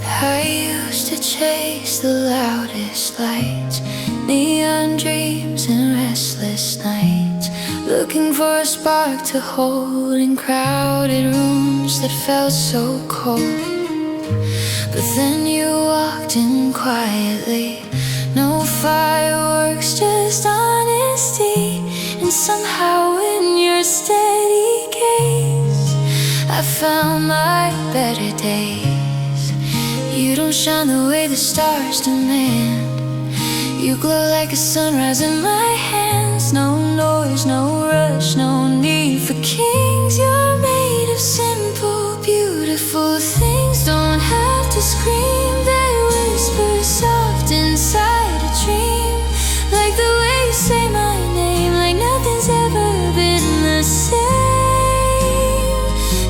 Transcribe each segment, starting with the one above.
I used to chase the loudest lights, neon dreams and restless nights, looking for a spark to hold in crowded rooms that felt so cold. But then you walked in quietly, no fireworks, just honesty. And somehow in your steady gaze I found my better days. You don't shine the way the stars demand. You glow like a sunrise in my hands. No noise, no rush, no need for kings. You're made of simple, beautiful things. Don't have to scream, they whisper soft inside a dream. Like the way you say my name, like nothing's ever been the same.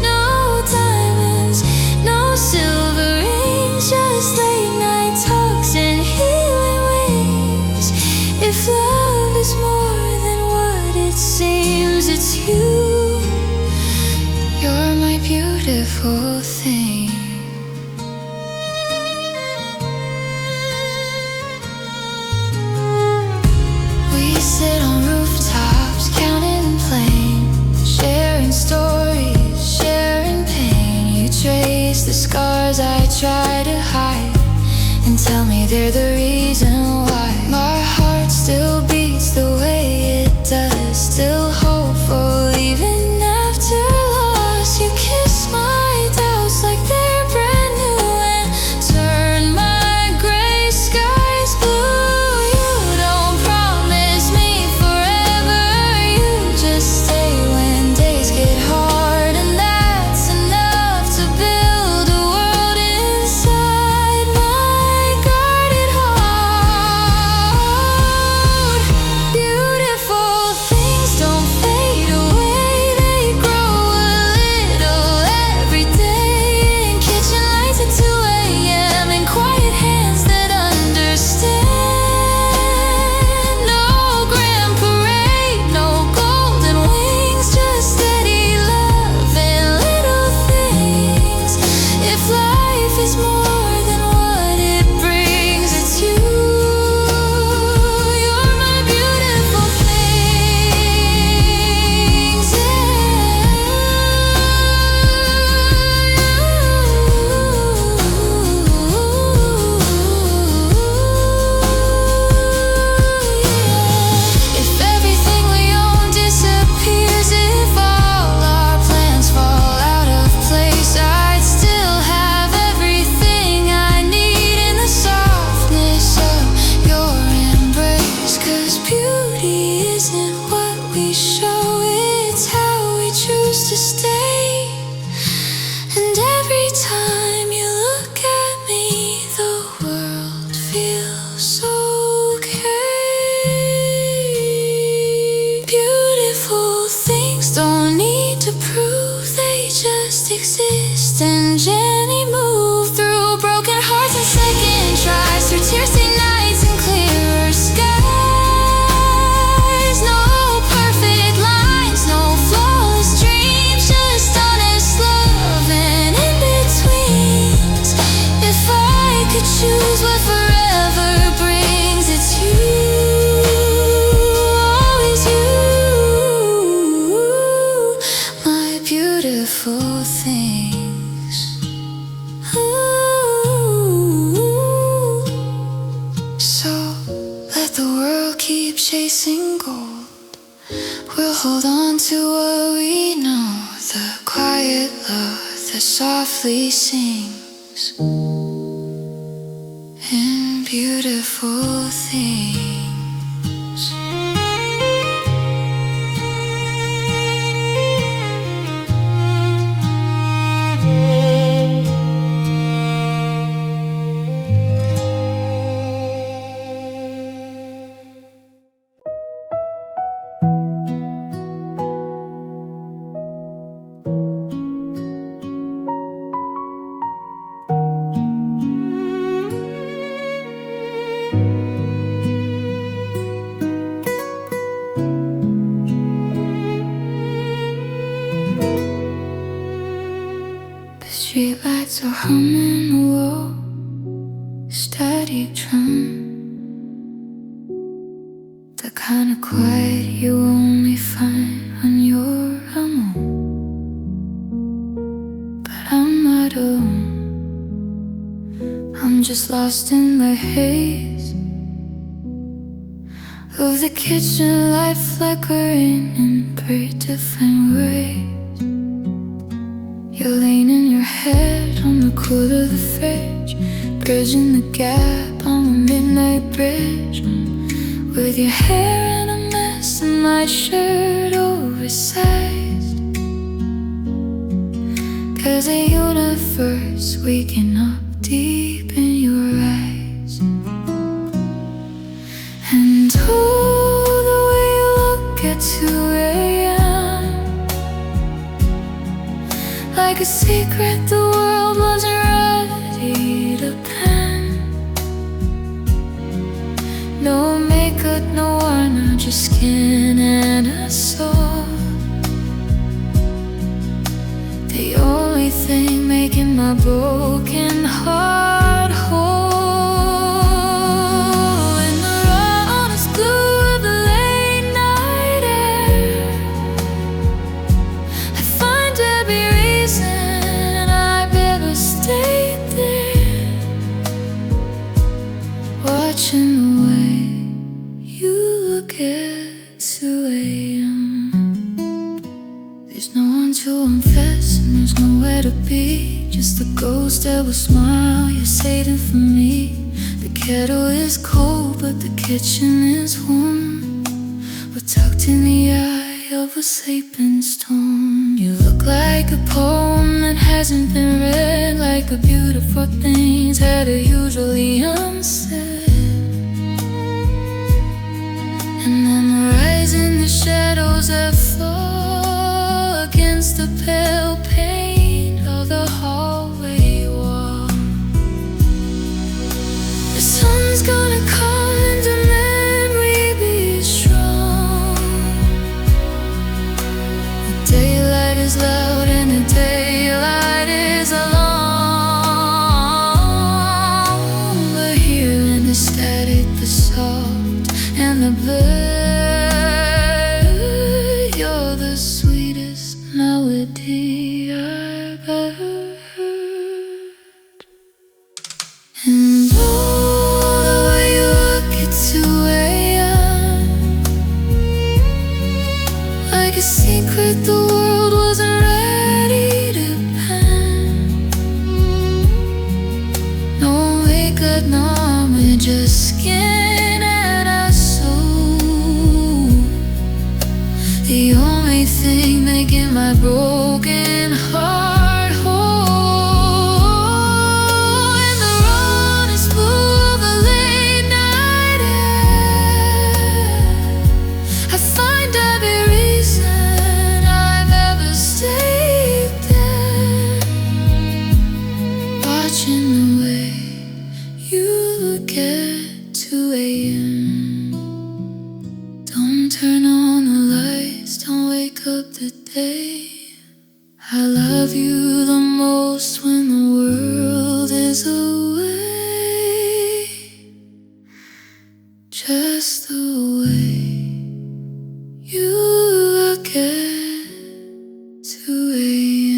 No diamonds, no silver rings, just late night talks and healing wings. If love is more than what it seems, it's you. You're my beautiful thing. We sit on rooftops, counting planes, sharing stories, sharing pain. You trace the scars I try to hide and tell me they're the reason why my heart still beats the way it does, still hopeful even after loss. You kiss my doubts like they're brand new and turn my gray skies blue. You don't promise me forever, you just stay when days get hard, and that's enough to build a world inside my guarded heart. Beautiful things don't fade away, they grow a little every day. In kitchen lights at 2 a.m. and quiet hands that understand. No grand parade, no golden wings, just steady love and little things. If life is more than what it brings, it's you. You're my beautiful things, If everything we own disappears, if all our plans fall out of place, I'd still have everything I need in the softness of your embrace. 'Cause beauty isn't what we show, it's how we choose to stay. And every time you look at me, the world feels okay. Beautiful things don't need to prove, they just exist and gently move through broken hearts and second tries, through tear-stained nights and clearer skies. No perfect lines, no flawless dreams, just honest love and in-betweens. If I could choose what forever brings, it's you, always you, my beautiful things. Ooh. So let the world keep chasing gold, we'll hold on to what we know, the quiet love that softly sings in beautiful things. Streetlights are humming a low, steady drum. The kind of quiet you only find when you're alone. But I'm not alone. I'm just lost in the haze of the kitchen light flickering in very different ways. You're leaning your head on the cool of the fridge, bridging the gap on the midnight bridge, with your hair in a mess and my shirt oversized. 'Cause the universe waking up deep in your eyes. And oh, the way you look at 2 a.m., like a secret the world wasn't ready to pen. No makeup, no warmer, just skin and a soul. The only thing making my broken heart whole. In the honest glue of the late night air, I find every reason I've ever stayed there, watching the way you look at 2 a.m. There's no one to confess and there's nowhere to be, just the ghost that will smile, you're saving for me. The kettle is cold but the kitchen is warm. We're tucked in the eye of a sleeping storm. You look like a poem that hasn't been read, like the beautiful things that are usually unsaid. And then the rise in the shadows that fall against the pale paint of the hallway wall. The sun's gonna call and demand we be strong. The daylight is loud and the daylight is alone. We're here in the static, the soft and the blurred. You're the sweetest melody I've ever heard. And oh, the way you look at 2 a.m., like a secret the world wasn't ready to pen. No makeup, no armor, just skin and a soul. The only thing making my broken heart whole. In the honest blue of the late night air, I find every reason I've ever stayed there, watching the way you look at 2 a.m. Don't turn on the lights, don't wake up the day. I love you the most when the world is away, just the way you look at 2 a.m.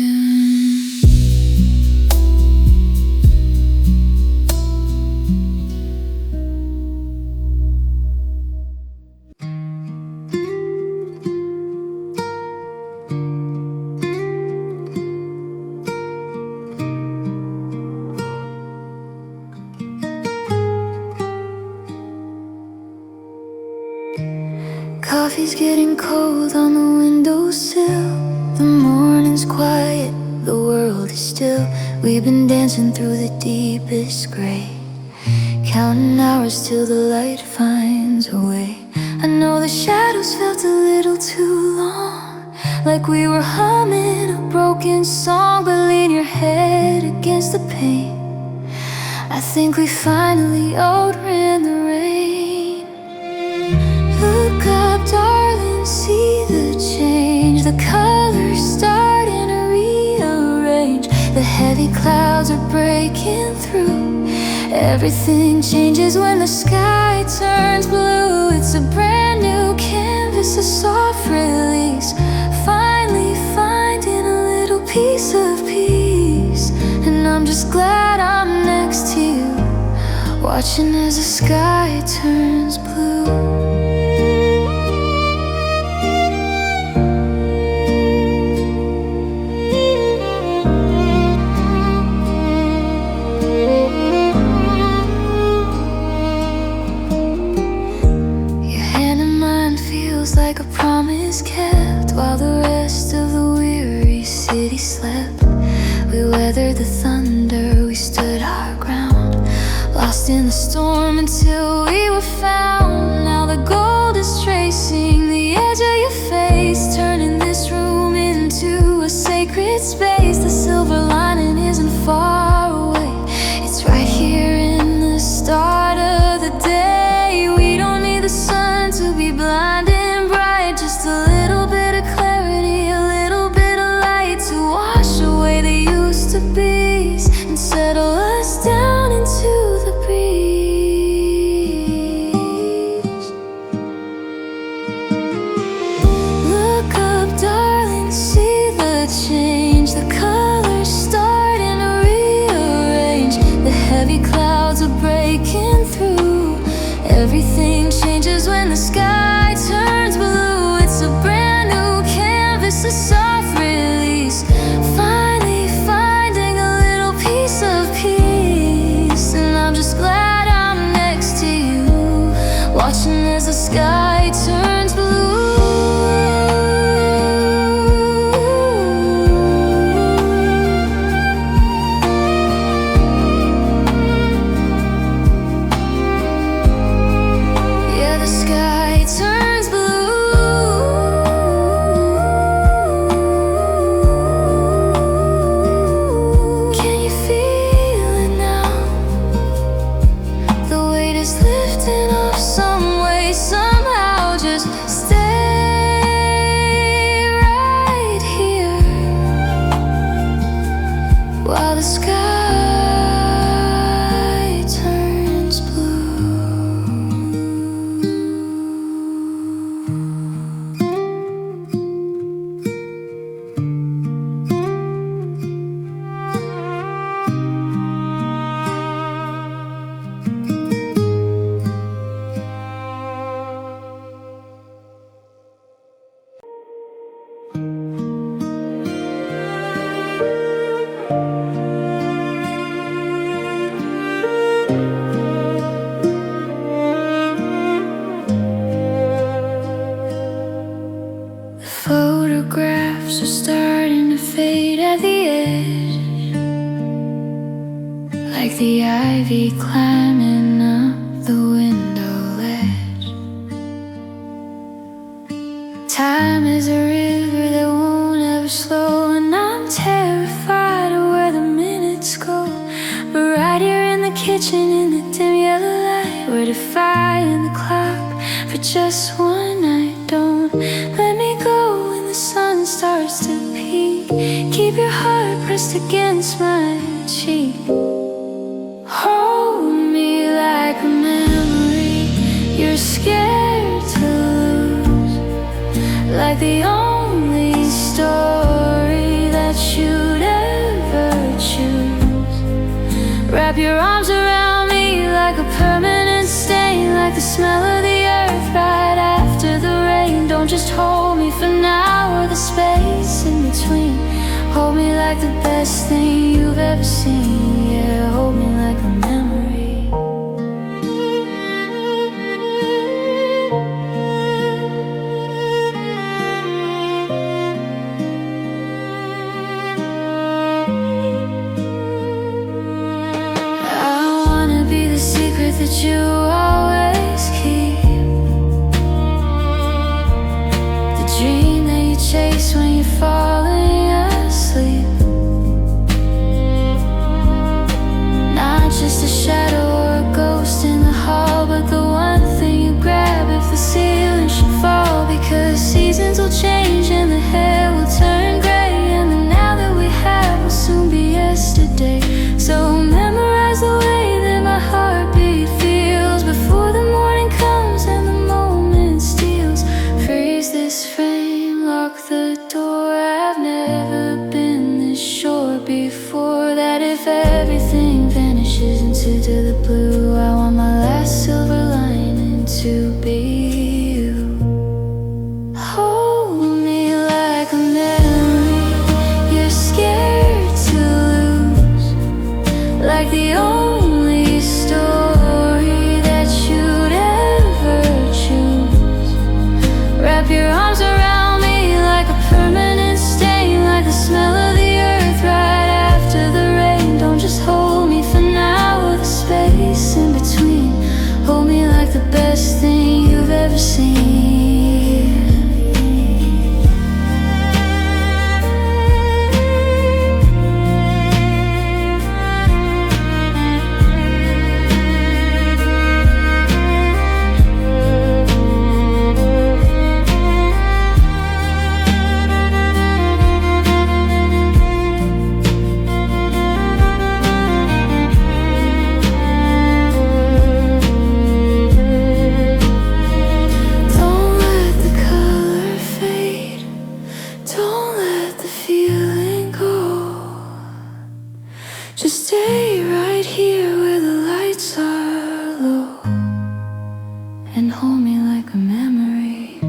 Coffee's getting cold on the windowsill. The morning's quiet, the world is still. We've been dancing through the deepest gray, counting hours till the light finds a way. I know the shadows felt a little too long, like we were humming a broken song. But lean your head against the pain, I think we finally outran the rain. Look up, darling, see the change. The colors starting to rearrange. The heavy clouds clouds are breaking through. Everything changes when the sky turns blue. It's a brand new canvas, a soft release. Finally finding a little piece of peace. And I'm just glad I'm next to you, watching as the sky turns blue. Like a promise kept, while the rest of the weary city slept. We weathered the thunder, we stood our ground, lost in the storm until we were found. Now the gold is tracing the edge of your face, turning this room into a sacred space. The silver lining isn't far away, it's right here in the start of the day. We don't need the sun to be blinded, just a little bit of clarity, a little bit of light to wash away the used to be's and settle us down into the breeze. Look up, darling, see the change. The colors starting to rearrange. The heavy clouds are breaking through. Everything changes when the sky turns blue. It's a brand new canvas, a soft release. Finally finding a little piece of peace. And I'm just glad I'm next to you, watching as the sky turns blue. Yeah, the sky turns blue. While the sky turns photographs are starting to fade at the edge, like the ivy climbing up the window ledge. Time is a river that won't ever slow, and I'm terrified of where the minutes go. But right here in the kitchen, in the dim yellow light, we're defying the clock for just one night. Don't let me go when the sun starts to peak. Keep your heart pressed against my cheek. Hold me like a memory you're scared to lose, like the only story that you'd ever choose. Wrap your arms around me like a permanent stain, like the smell of the earth right after the rain. Don't just hold me for now or the space in between. Hold me like the best thing you've ever seen. Yeah, hold me like a memory. I wanna be the secret that you always keep, the dream that you chase when you're falling asleep. Not just a shadow or a ghost in the hall, but the one thing you grab if the ceiling should fall. Because seasons will change and the hair will turn gray, and the now that we have will soon be yesterday. like the only story that you'd ever choose. Wrap your arms around me like a permanent stain, like the smell of the earth right after the rain. Don't just hold me for now with the space in between. Hold me like the best thing you've ever seen. Just stay right here where the lights are low and hold me like a memory.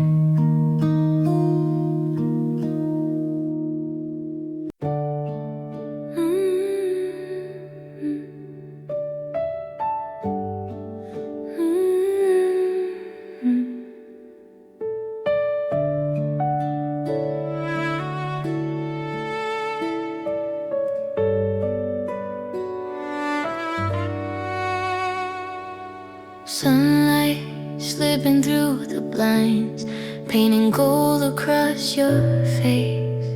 Sunlight slipping through the blinds, painting gold across your face.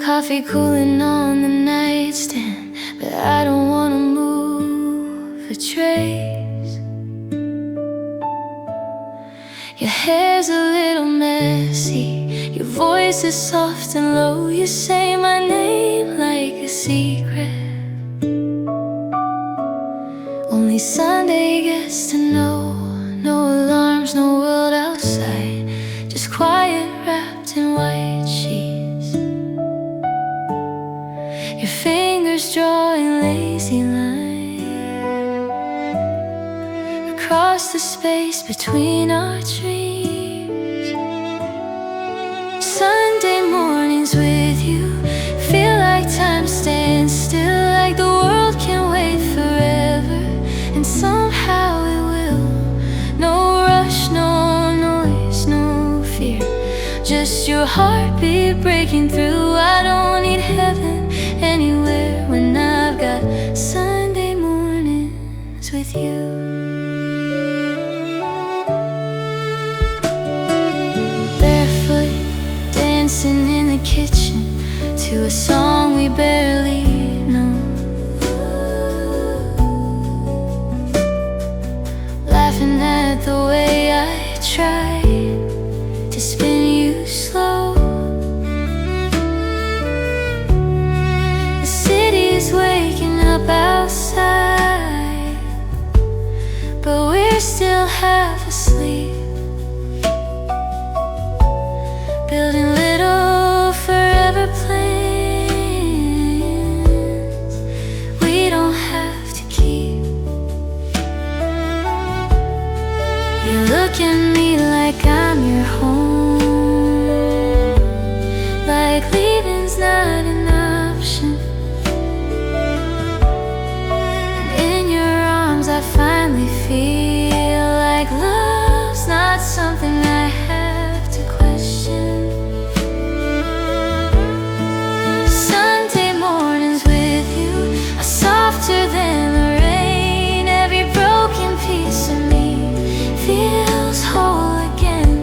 Coffee cooling on the nightstand, but I don't wanna move a trace. Your hair's a little messy, your voice is soft and low. You say my name like a secret. Only Sunday gets to know. No alarms, no world outside, just quiet wrapped in white sheets. Your fingers drawing lazy lines across the space between our dreams. Sunday mornings with you feel like time stands still, like the world can wait forever. And somehow it will. No rush, no noise, no fear, just your heartbeat breaking through. I don't need heaven anywhere when I've got Sunday mornings with you. Barefoot, dancing in the kitchen to a song we barely know. Laughing at the way I tried to spin you slow. The city's waking up outside, but we're still half asleep, building little forever plans we don't have to keep. You look at me like I'm your home, like leaving's not an option. And in your arms I finally feel like love's not something I have to question. Sunday mornings with you are softer than the rain. Every broken piece of me feels whole again.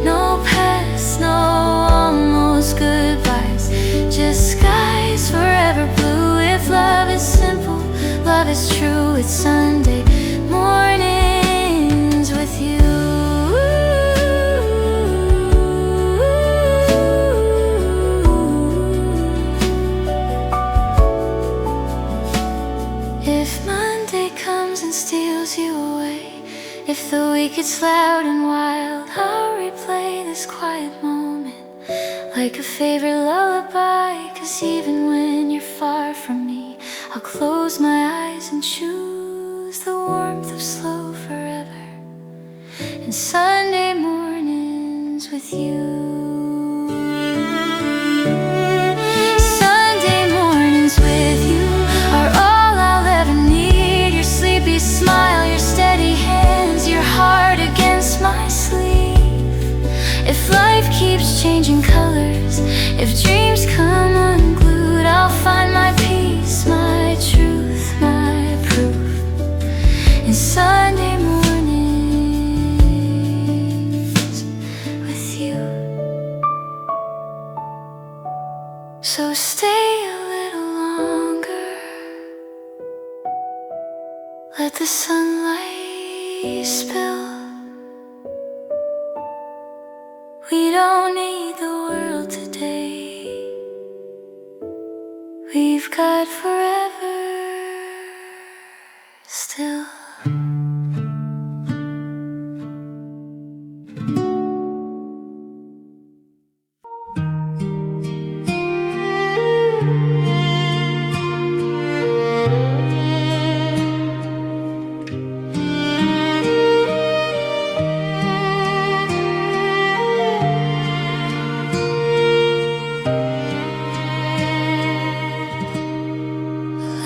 No past, no almost goodbyes, just skies forever blue. If love is simple, love is true. It's Sunday mornings with you. If Monday comes and steals you away, if the week gets loud and wild, I'll replay this quiet moment like a favorite lullaby. 'Cause even when you're far from me, I'll close my eyes and choose the warmth of slow forever and Sunday mornings with you. Sunday stay a little longer. Let the sunlight spill. We don't need the world today. We've got forever still.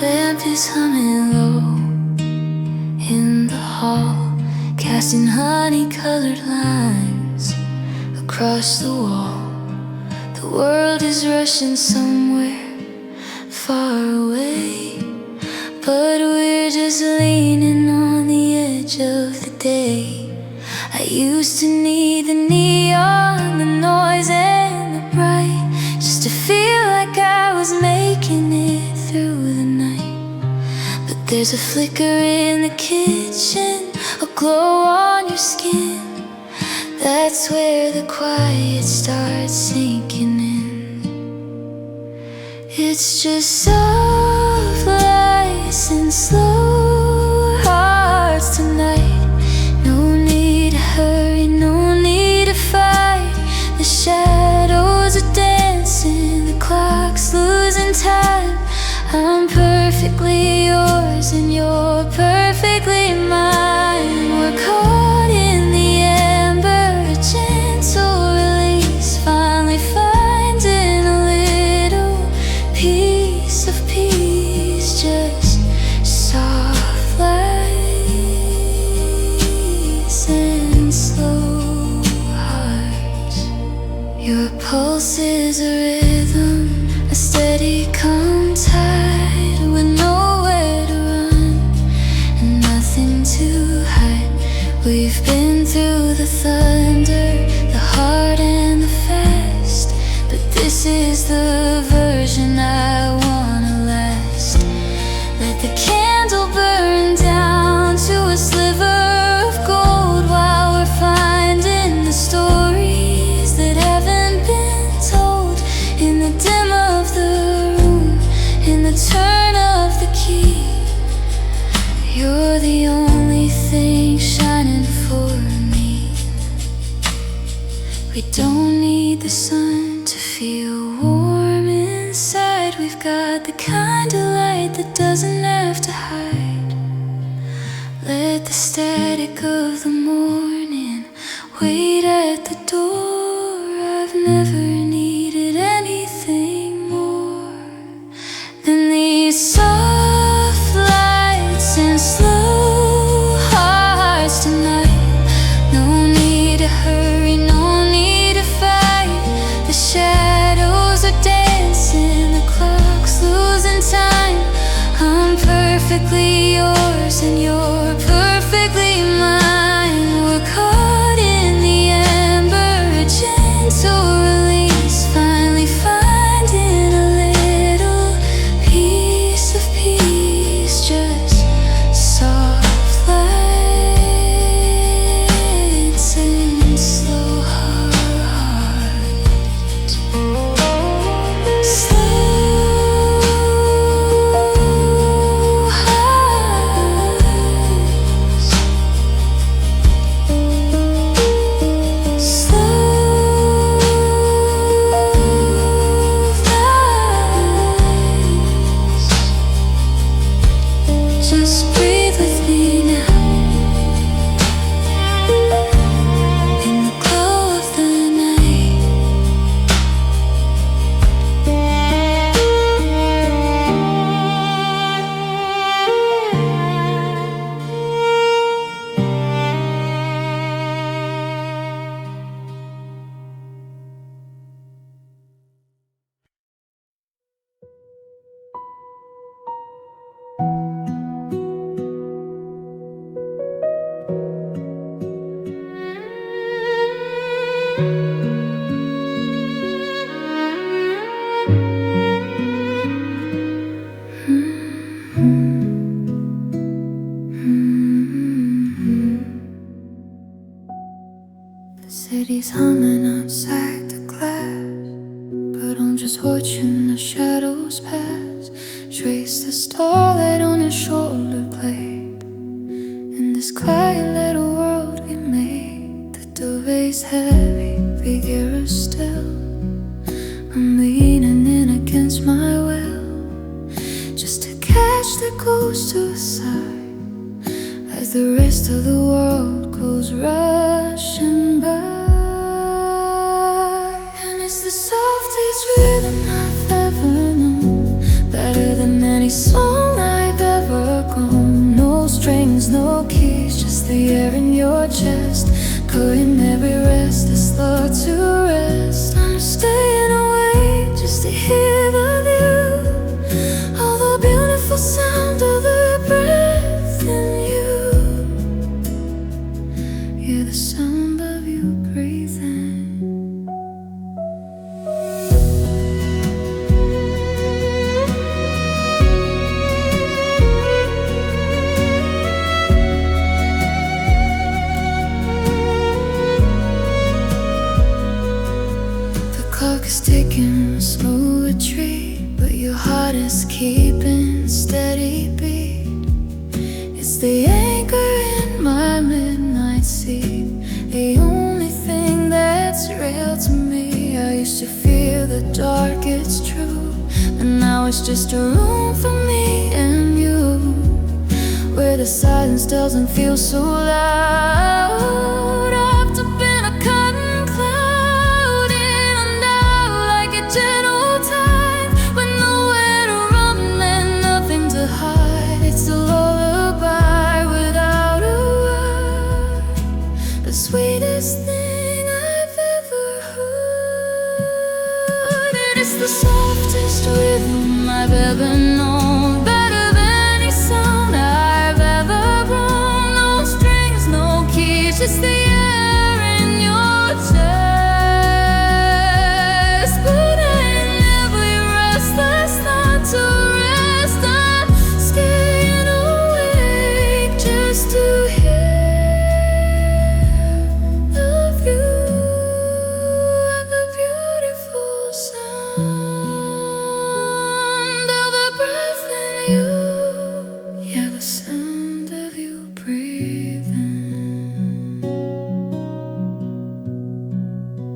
Lamp is humming low in the hall, casting honey-colored lines across the wall. The world is rushing somewhere far away, but we're just leaning on the edge of the day. I used to need the neon, the noise and the bright, just to feel like I was making it through the night. But there's a flicker in the kitchen, a glow on your skin. That's where the quiet starts sinking in. It's just soft lights and slow hearts tonight. No need to hurry, no need to fight. The shadows are dancing, the clock's losing time. I'm perfectly yours and you're perfectly mine. We're caught in the amber, a gentle release, finally finding a little piece of peace. Just soft lights and slow hearts. Your pulse is a rhythm, a steady calm tide, with nowhere to run and nothing to hide. We've been through the thunder, the hard and the fast, but this is the version I wanna last. Let the candle burn down to a sliver of gold, while we're finding the stories that haven't been told. In the dim of the room, in the turn of the key, you're the only thing shining for me. We don't need the sun to feel warm inside. We've got the kind of light that doesn't have to hide. Let the static of the morning wait at the door. I've never needed anything more than these soft lights and slow hearts tonight. No need to hurry, no need to fight. The shadows are dancing, the clock's losing time. I'm perfectly yours and you're perfectly mine. We're caught in the amber, a gentle release, finally finding a little piece of peace. Just soft lights and slow hearts. Slow hearts. shadows pass. Trace the starlight on your shoulder blade. In this quiet little world we made, the duvet's heavy, vigorous still. I'm leaning in against my will, just to catch the ghost to the side, as the rest of the world goes rushing by. And it's the softest rhythm I've ever known, better than any song I've ever grown. No strings, no keys, just the air in your chest, cutting every restless thought to rest. I'm staying awake just to hear the view, all the beautiful sound of the breath in you. Hear the sound of you breathing. The clock is ticking, slow retreat, but your heart is keeping steady beat. It's the anchor in my midnight sea, the only thing that's real to me. I used to fear the dark, it's true, but now it's just a room for me and you, where the silence doesn't feel so loud. Wrapped up in a cotton cloud, in and out like a gentle tide, with nowhere to run and nothing to hide. It's a lullaby without a word, the sweetest thing I've ever heard. And it's the softest rhythm I've ever known, better than any sound I've ever grown. No strings, no keys, just the air in your chest, putting every restless thought to rest. I'm staying awake just to hear the view and the beautiful sound of the breath in you. Yeah, the sound of you breathing.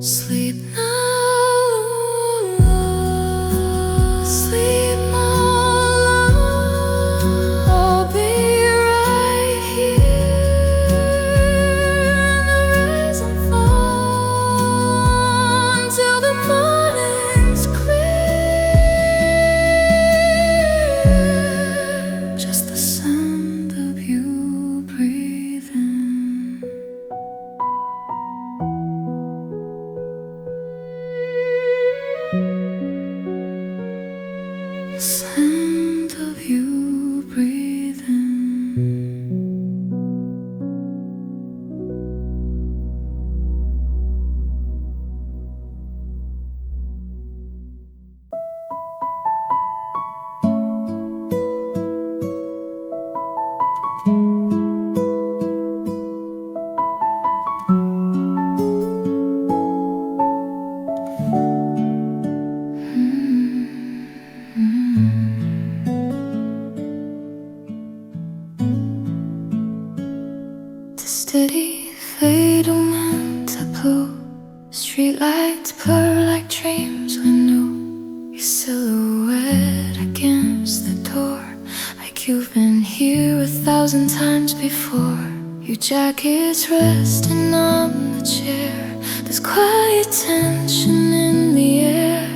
Sleep now, sleep now. I'll be right here in the rise and fall until the morning's clear. Just the sound of you breathing. Sound of you breathing. The steady fade meant to blow, streetlights blur like dreams we knew. Your silhouette against the door, like you've been here 1,000 times before. Your jacket's resting on the chair, there's quiet tension in the air.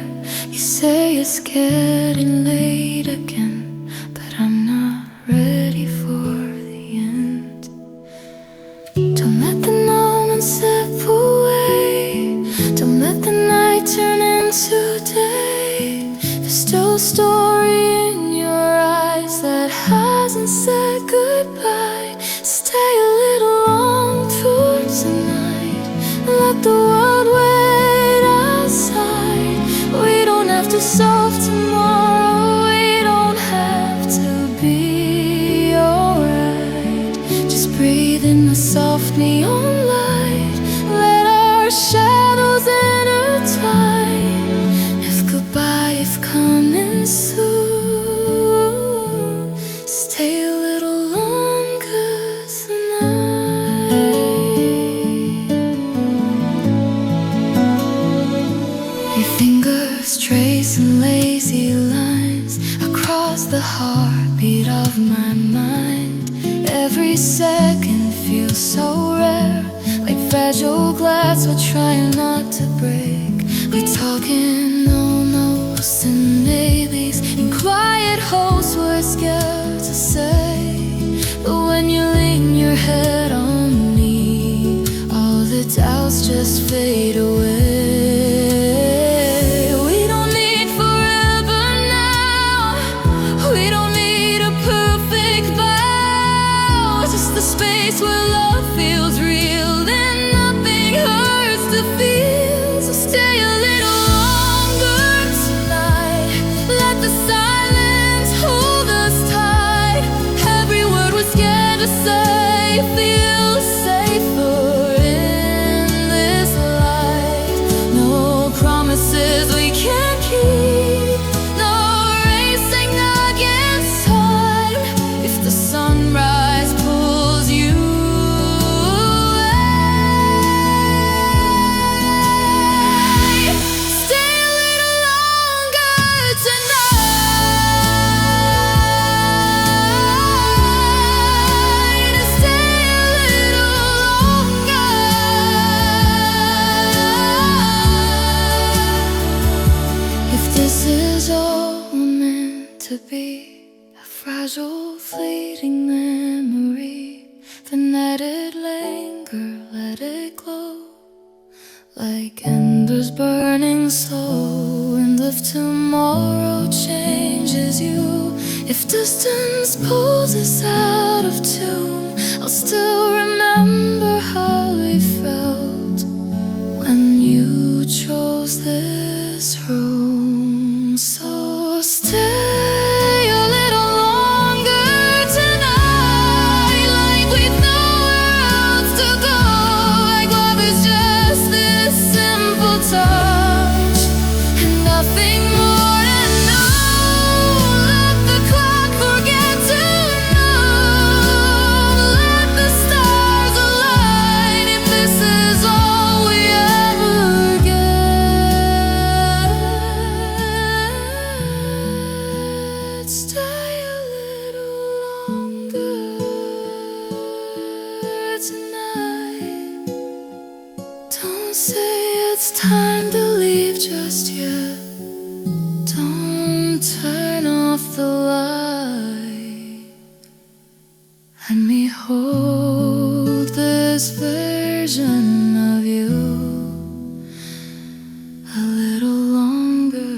You say it's getting late again, but I'm not ready for the end. Don't let the moments slip away, don't let the night turn into day. There's still a story in your eyes that hasn't said goodbye. Stay a little long towards the night, let the world wait outside. We don't have to solve tomorrow, we don't have to be alright. Just breathe in the soft neon light, let our shadows intertwine. If goodbye, if coming soon, the heartbeat of my mind. Every second feels so rare, like fragile glass we're trying not to break. We talk in almost and maybes, in quiet hopes we're scared to say. But when you lean your head on me, all the doubts just fade away. We don't need forever now, we don't need a perfect vow, just the space where love feels real and nothing hurts to feel. So stay a little longer tonight, let the silence hold us tight. Every word we're scared to say feels safer in this light. No promises we can't keep, no racing against time. If the sunrise pulls you away, stay a little longer tonight. Stay a little longer. If this is all we're meant to be, a fragile, fleeting memory, then let it linger, let it glow, like embers burning slow. And if tomorrow changes you, if distance pulls us out of tune, I'll still remember how we felt when you chose this room. So stay a little longer tonight, like we've nowhere else to go, like love is just this simple touch and nothing more to know. Let the clock forget to know, let the stars align. If this is all we ever get, stay a little longer tonight. Don't say it's time to leave just yet. Don't turn off the light. Let me hold this version of you a little longer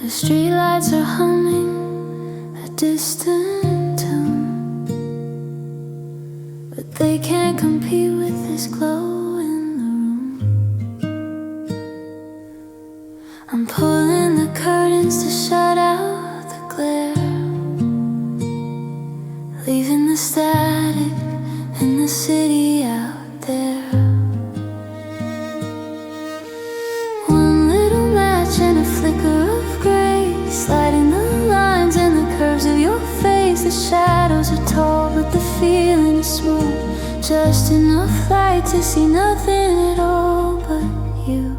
The streetlights are humming a distant tune, but they can't compete with this glow in the room. I'm pulling the curtains to shut out the glare, leaving the static in the city out there. One little match and a flicker of grace, sliding the lines and the curves of your face. The shadows are tall, but the feeling is smooth, just enough light to see nothing at all but you.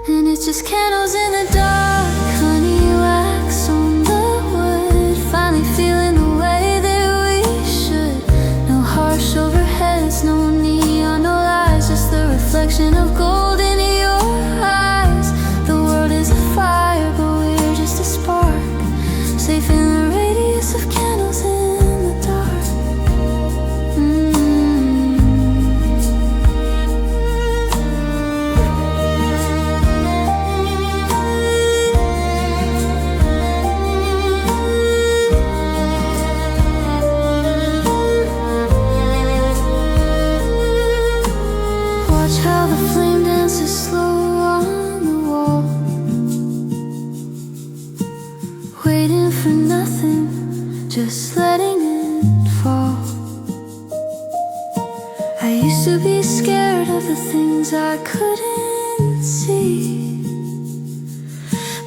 And it's just candles in the dark, honey wax on the wood, finally feeling the way that we should. No harsh overheads, no neon, no lies, just the reflection of gold in your eyes. The world is a fire, but we're just a spark, safe in the radius of candles in the dark.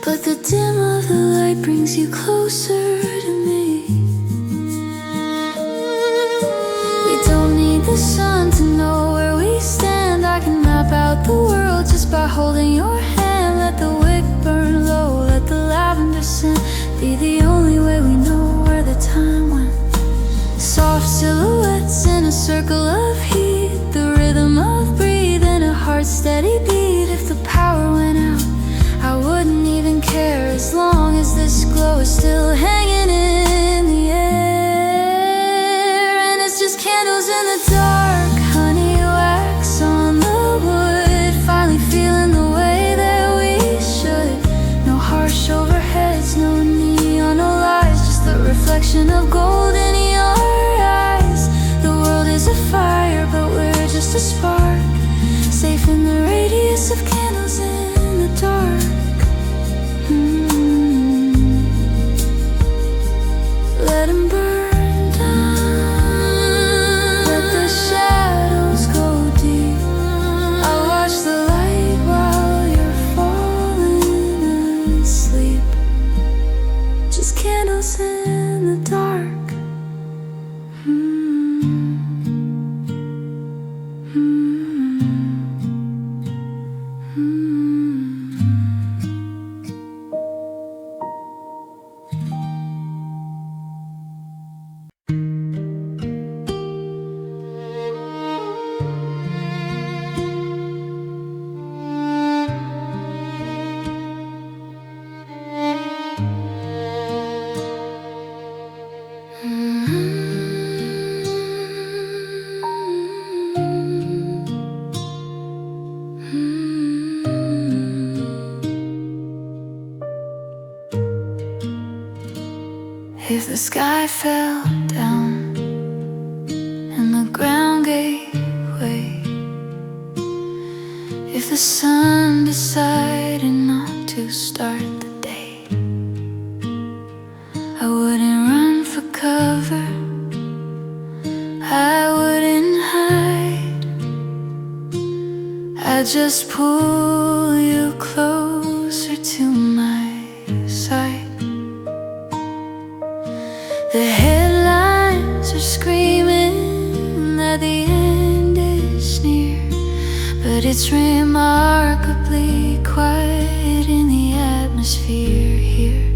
but the dim of the light brings you closer to me. We don't need the sun to know where we stand. I can map out the world just by holding your hand. Let the wick burn low, let the lavender scent be the only way we know where the time went. Soft silhouettes in a circle of heat, the rhythm of breathing, a heart steady beat. If the power went out, I wouldn't even care, as long as this glow is still hanging in the air. And it's just candles in the dark, honey wax on the wood, finally feeling the way that we should. No harsh overheads, no neon, no lies, just the reflection of gold in your eyes. The world is a fire, but we're just a spark, safe in the radius of candles in the dark. Let them burn down, let the shadows go deep. I'll watch the light while you're falling asleep. Just candles in the dark. If the sky fell down and the ground gave way, if the sun decided not to start the day, I wouldn't run for cover, I wouldn't hide, I'd just pull you closer to my side. The headlines are screaming that the end is near, but it's remarkably quiet in the atmosphere here.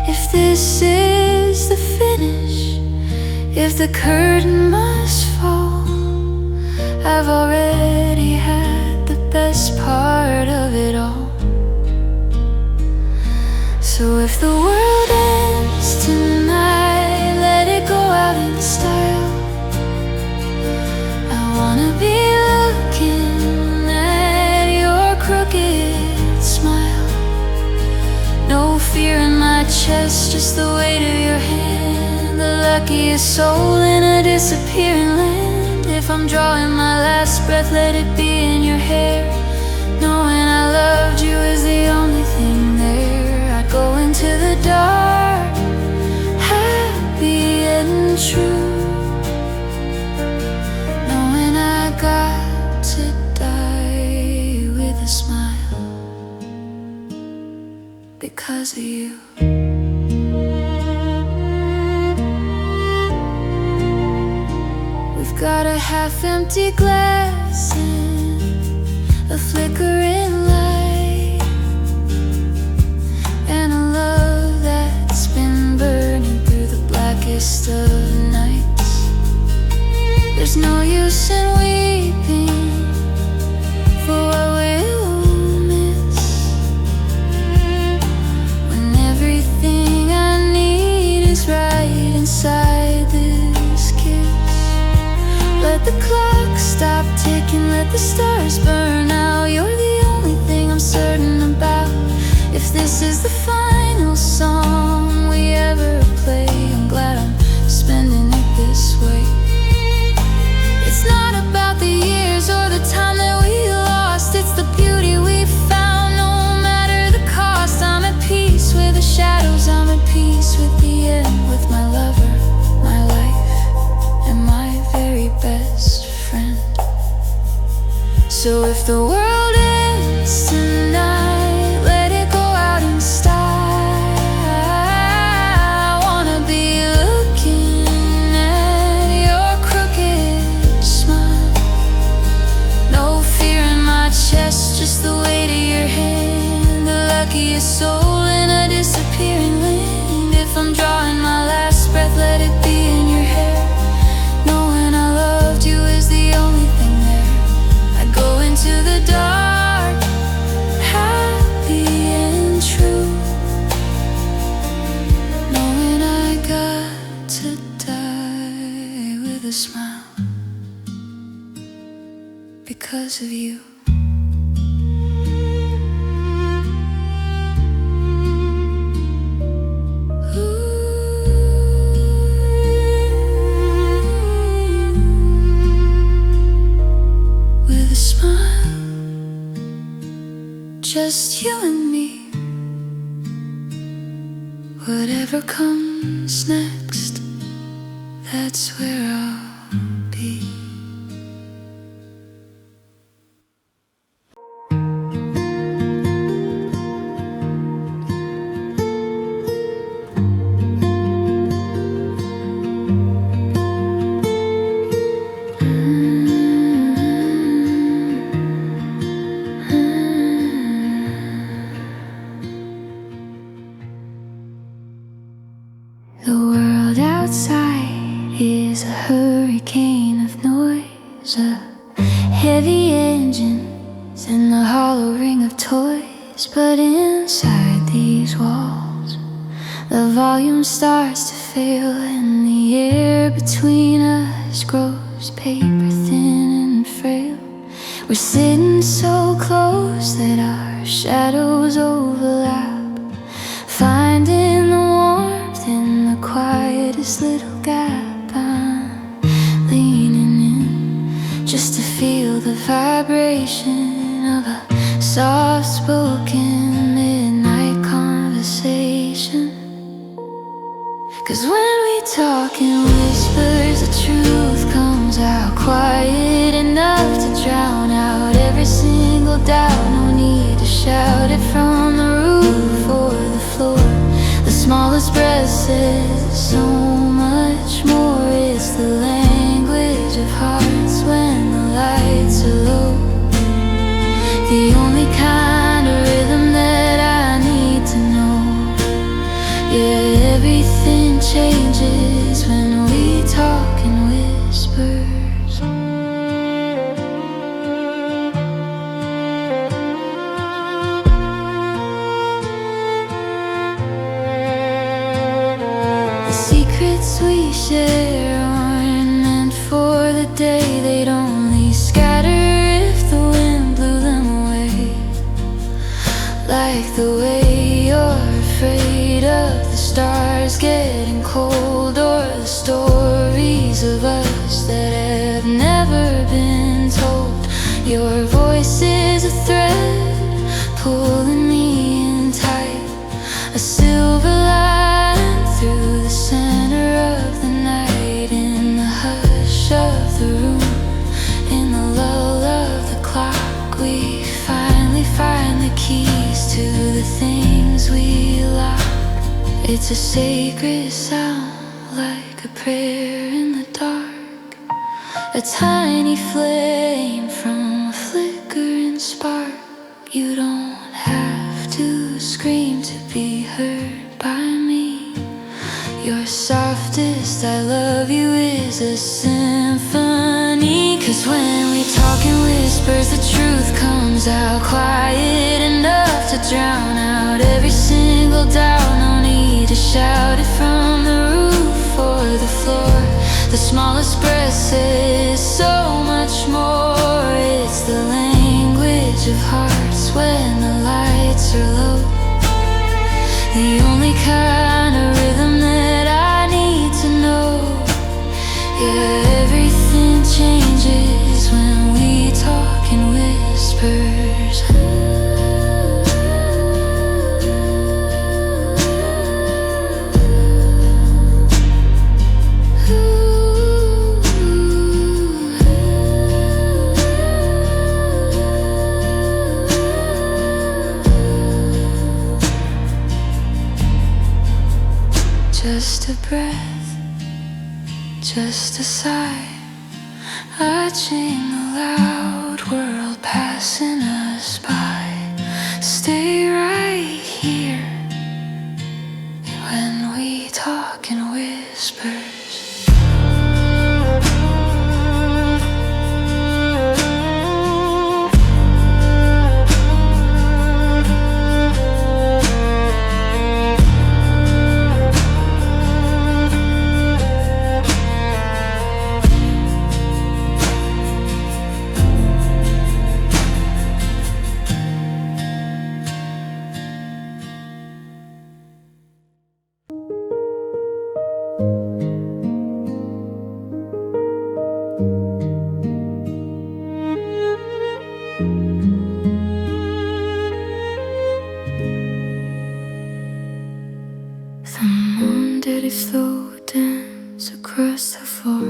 If this is the finish, if the curtain must fall, I've already had the best part of it all. So if the world ends tonight, let it go out in style. I wanna be looking at your crooked smile. No fear in my chest, just the weight of your hand. The luckiest soul in a disappearing land. If I'm drawing my last breath, let it be in your hair. Knowing I loved you is the only thing there. Go into the dark, happy and true, knowing I got to die with a smile because of you. We've got a half-empty glass and a flickering light, and a love that's been burning through the blackest of nights. There's no use in weeping for what we'll miss, when everything I need is right inside this kiss. Let the clock stop ticking, let the stars burn out. You're the only thing I'm certain about. If this is the final song we ever play, I'm glad I'm spending it this way. It's not about the years or the time that we lost, it's the beauty we found, no matter the cost. I'm at peace with the shadows, I'm at peace with the end, with my lover, my life, and my very best friend. So if the world ends tonight, a soul in a disappearing wind. If I'm drawing my last breath, let it be in your hair. Knowing I loved you is the only thing there. I go into the dark, happy and true, knowing I got to die with a smile because of you. With a smile, just you and me. Whatever comes next, that's where I'll be. The world outside is a hurricane of noise, a heavy engines and the hollow ring of toys. But inside these walls, the volume starts to fail, and the air between us grows paper thin and frail. We're sitting so close that our shadows overlap, finding the warmth in the quietest little gap. I'm leaning in just to feel the vibration of a soft-spoken midnight conversation. 'Cause when we talk in whispers, the truth comes out quiet enough to drown out every single doubt. No need to shout it from the roof or the floor. The smallest breath says so much more. It's the language of hearts when the lights are low. The only kind of rhythm that I need to know. Yeah, everything changes when we talk in whispers. The secrets we share aren't meant for the day. They'd only scatter if the wind blew them away. Like the way you're afraid of the stars getting cold, or the stories of us that have never been told. Your voice is a thread pulling me in tight, a silver line through the center of the night. In the hush of the room, in the lull of the clock, we finally find the keys to the things we lock. It's a sacred sound, like a prayer in the dark, a tiny flame from a flickering spark. You don't have to scream to be heard by me. Your softest I love you is a symphony. 'Cause when we talk in whispers, the truth comes out quiet enough to drown out every single doubt. No need to shout it from the roof or the floor. The smallest breath says so much more. It's the language of hearts when the lights are low. The only kind of rhythm that I need to know. Yeah, everything changes when we talk in whispers. Just a breath, just a sigh, watching the loud world passing us by. Stay right here. body flow dance across the floor,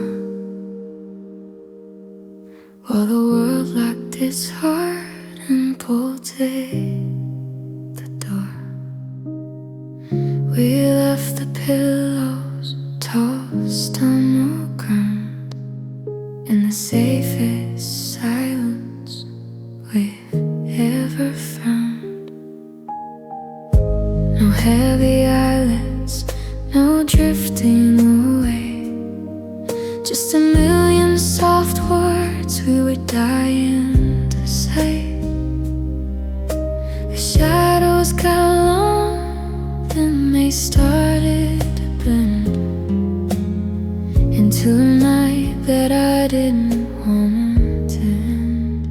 while the world locked its heart and bolted the door. We left the pillows tossed on the ground in the safest silence we've ever found. No heavy eyelids, no drifting away, just a million soft words we were dying to say. The shadows got long, then they started to blend into a night that I didn't want to end.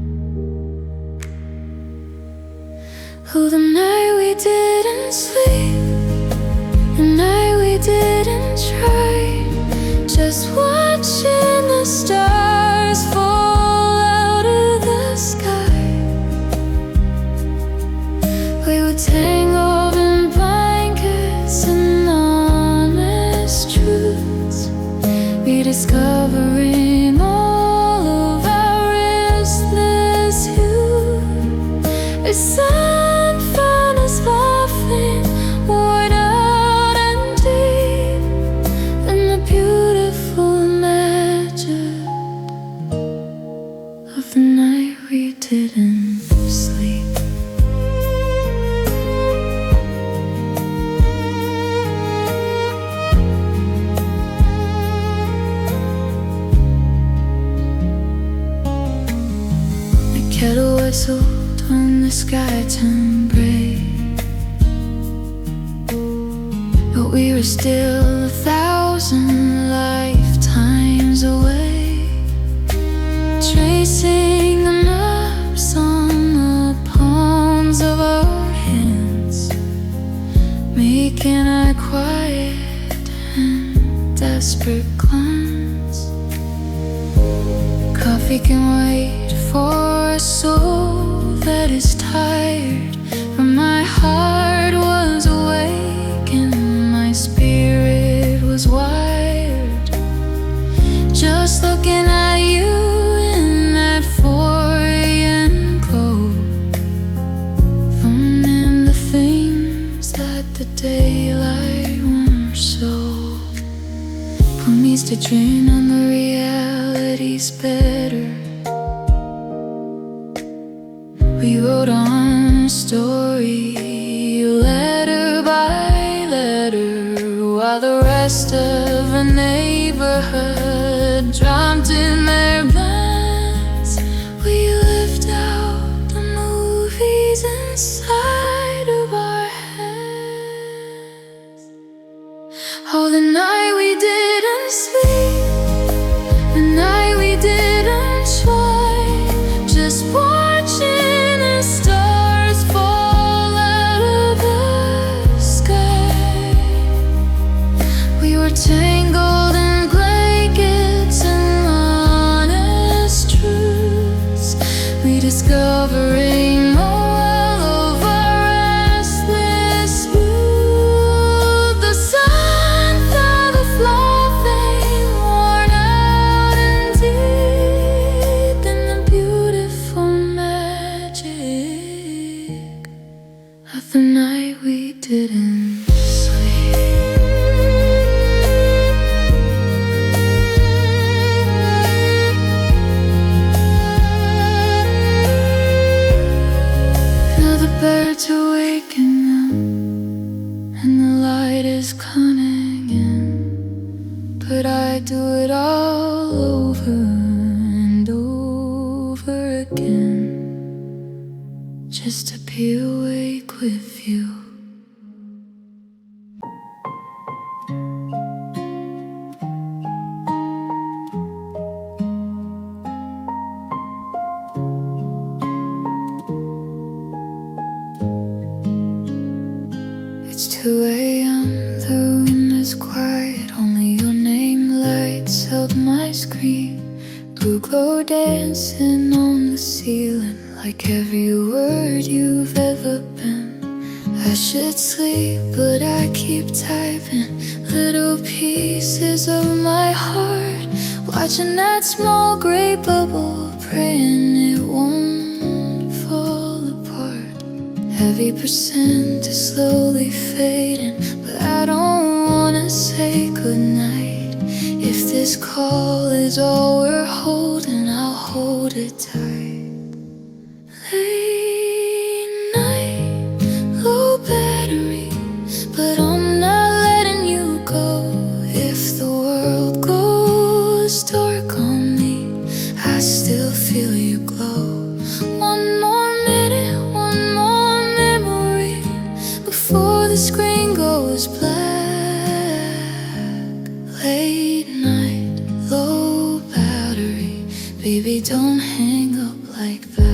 Oh, the night we didn't sleep, the night we didn't try, just watching the stars fall out of the sky. We were tangled in blankets and honest truths, rediscovering all of our restless youth. The sun found us laughing, worn out and deep, in the beautiful magic of the night we didn't sleep. The kettle whistled when the sky turned gray, but we were still 1,000 lifetimes away, tracing the maps on the palms of our hands, making our quiet and desperate glance. Coffee can wait for a soul that is tired, but my heart was awake and my spirit was wired, just looking at you in that 4 a.m. glow, finding the things that the daylight won't show. Promise to dream on the reality's better. We wrote on a story, letter by letter, while the rest of the neighborhood drowned in their plans. We lived out the movies inside of our heads. Oh, the night we didn't sleep, the night we didn't try, just watching the stars fall out of the sky. We were tangled in blankets and honest truths, rediscovering all of our restless youth. The sun found us laughing, worn out and deep, in the beautiful magic of the night we didn't sleep. Now the birds are waking up and the light is coming in, but I do it all over and over again, just to be awake with you. It's 2 a.m., the room is quiet, only your name lights up my screen. Blue glow dancing on the ceiling, like every word you've ever been. I should sleep, but I keep typing little pieces of my heart, watching that small gray bubble, praying it won't fall apart. Every percent is slowly fading, but I don't wanna say goodnight. If this call is all we're holding, I'll hold it tight. Late night, low battery, but I'm not letting you go. If the world goes dark on me, I still feel you glow. One more minute, one more memory, before the screen goes black. Late night, low battery, baby, don't hang up like that.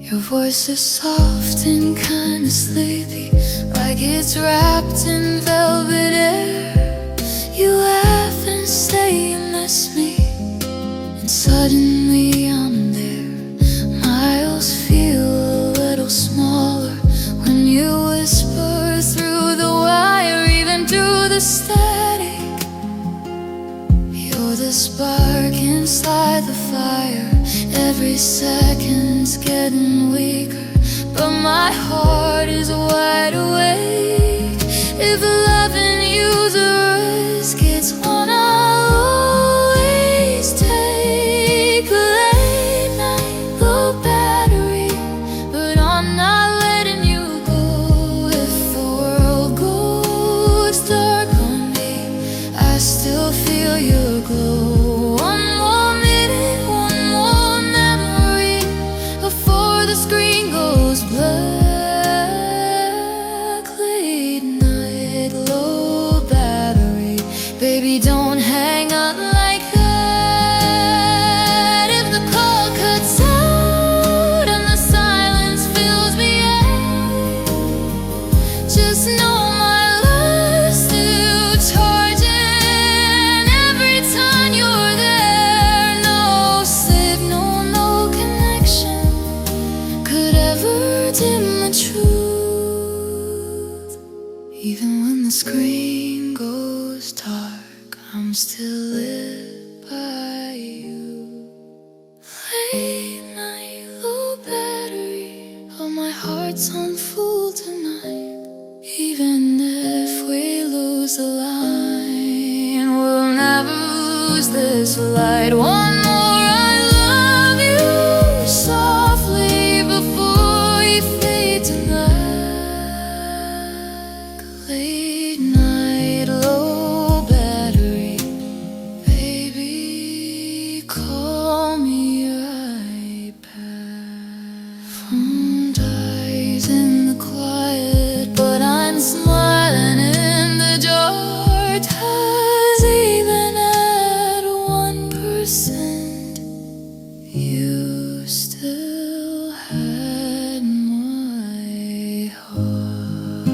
Your voice is soft and kinda sleepy, like it's wrapped in velvet air. You laugh and say you miss me, and suddenly I'm there. Miles feel a little smaller when you whisper through the wire, even through the static. You're the spark inside the fire. Every second's getting weaker, but my heart is wide awake. If loving you's a risk, it's one I'll always take. Late night, low battery, but I'm not letting you go. If the world goes dark on me, I still feel your glow. One more minute, one more memory, before the screen goes black. Late night, low battery, baby, don't hang up like that. If the call cuts out and the silence fills the air, just know my love's still charging. Every time you're there, no signal, no connection could ever dim the truth. Even when the screen goes dark, I'm still lit by you. Late night, low battery, oh my heart's on full tonight. Even if we lose the line, we'll never lose this light. One more I love you softly before you fade to black. Late night, low battery, baby, call me right back. Phone dies in the quiet, but I'm smiling in the dark. 'Cause even at 1%, you still had my heart.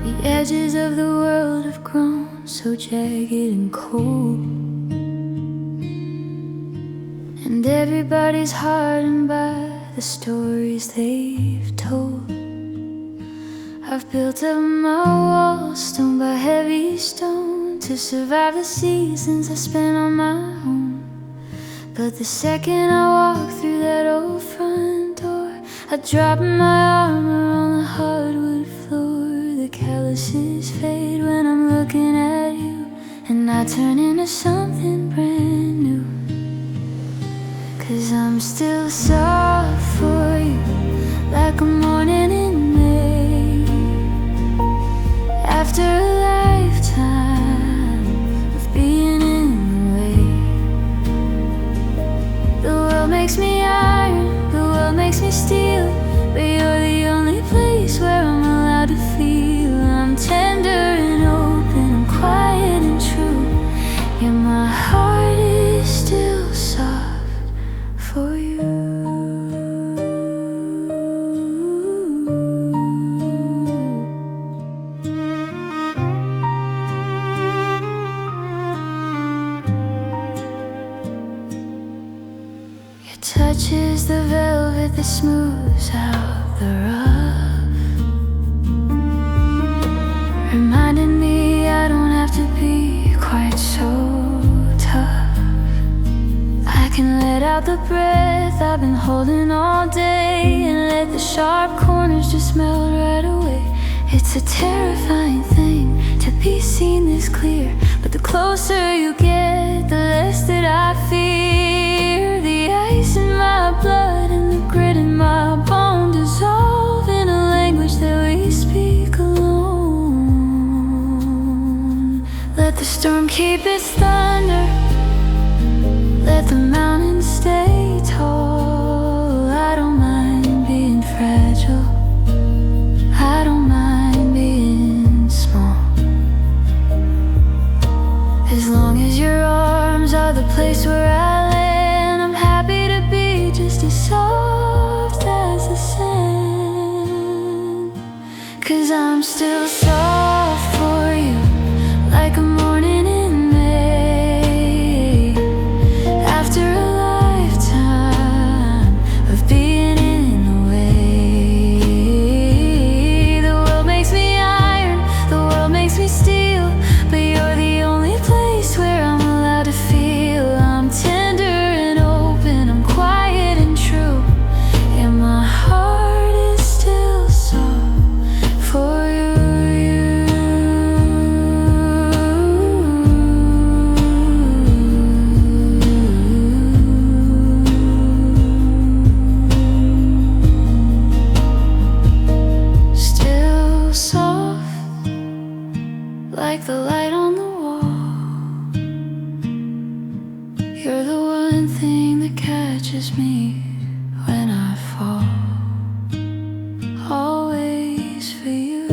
The edges of the world have grown so jagged and cold, and everybody's hardened by the stories they've told. I've built up my walls stone by heavy stone to survive the seasons I spent on my own. But the second I walk through that old front door, I drop my armor on the hardwood floor. The calluses fade when I'm looking at you, and I turn into something brand new. 'Cause I'm still soft for you, like a morning in May. makes me iron, the world makes me steel, but you're the only place where I'm allowed to feel. I'm tender and open, I'm quiet and true, yeah, my heart is still soft for you. Touch is the velvet that smooths out the rough, reminding me I don't have to be quite so tough. I can let out the breath I've been holding all day, and let the sharp corners just melt right away. It's a terrifying thing to be seen this clear, but the closer you get, the less that I fear. The ice in my blood and the grit in my bone dissolve in a language that we speak alone. Let the storm keep its thunder, let the mountains stay tall. I don't mind being fragile, I don't mind being small, as long as your arms are the place where I land. I'm happy to be just as soft as the sand, 'cause I'm still soft for you, like a morning in May, after a lifetime of being in the way. The world makes me iron, the world makes me steel, but you're the only place where I'm allowed to feel. I'm tender and open, I'm quiet and true, and my heart is still soft for you. Still soft, like the light on the wall. You're the one thing that catches me when I fall. Always for you.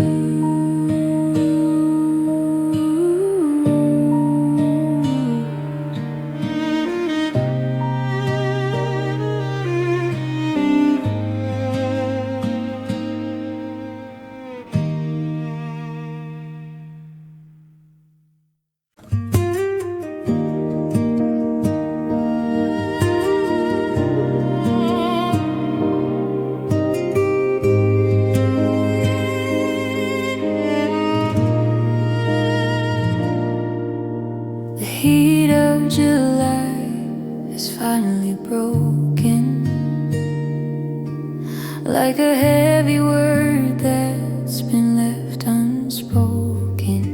The heat of July is finally broken, like a heavy word that's been left unspoken.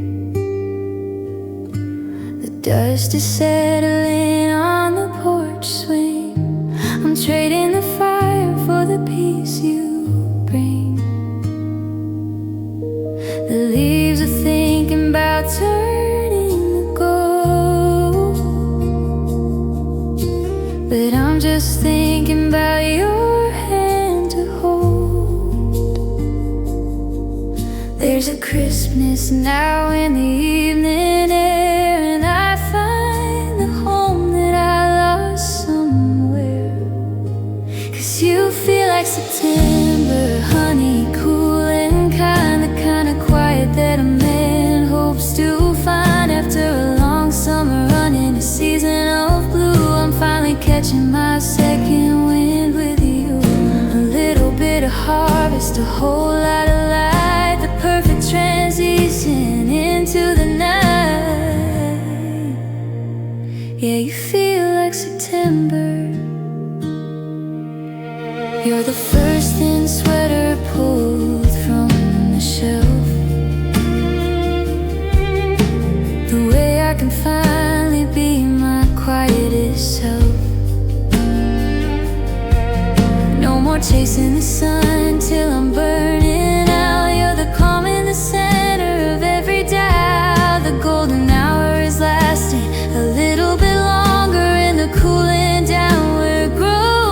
The dust is settling on the porch swing. I'm trading the fire for the peace you bring. The leaves are thinking about turning to gold, but I'm just thinking about your hand to hold. There's a crispness now in the evening air, and I find the home that I lost somewhere. 'Cause you feel like September, honey, cool and kind, the kind of quiet that a man hopes to find after a long summer running a season of blue. I'm finally catching my second wind with you. A little bit of harvest, a whole lot of light, the perfect transition into the night. Yeah, you feel like September. You're the first thin sweater pulled from the shelf, the way I can finally be my quietest self. No more chasing the sun till I'm burning out. You're the calm in the center of every doubt. The golden hour is lasting a little bit longer, and the cooling down we're growing.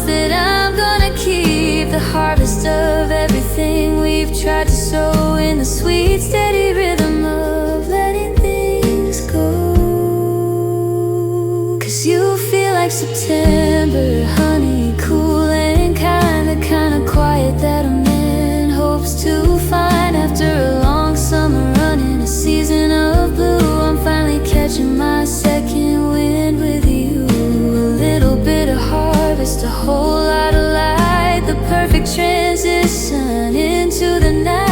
that I'm gonna keep the harvest of everything we've tried to sow in the sweet, steady rhythm of letting things go. 'Cause you feel like September, honey, cool and kind, the kind of quiet that a man hopes to find after a long summer run in a season of blue. I'm finally catching my second wind with you. A little bit of harvest, a whole lot of light, the perfect transition into the night.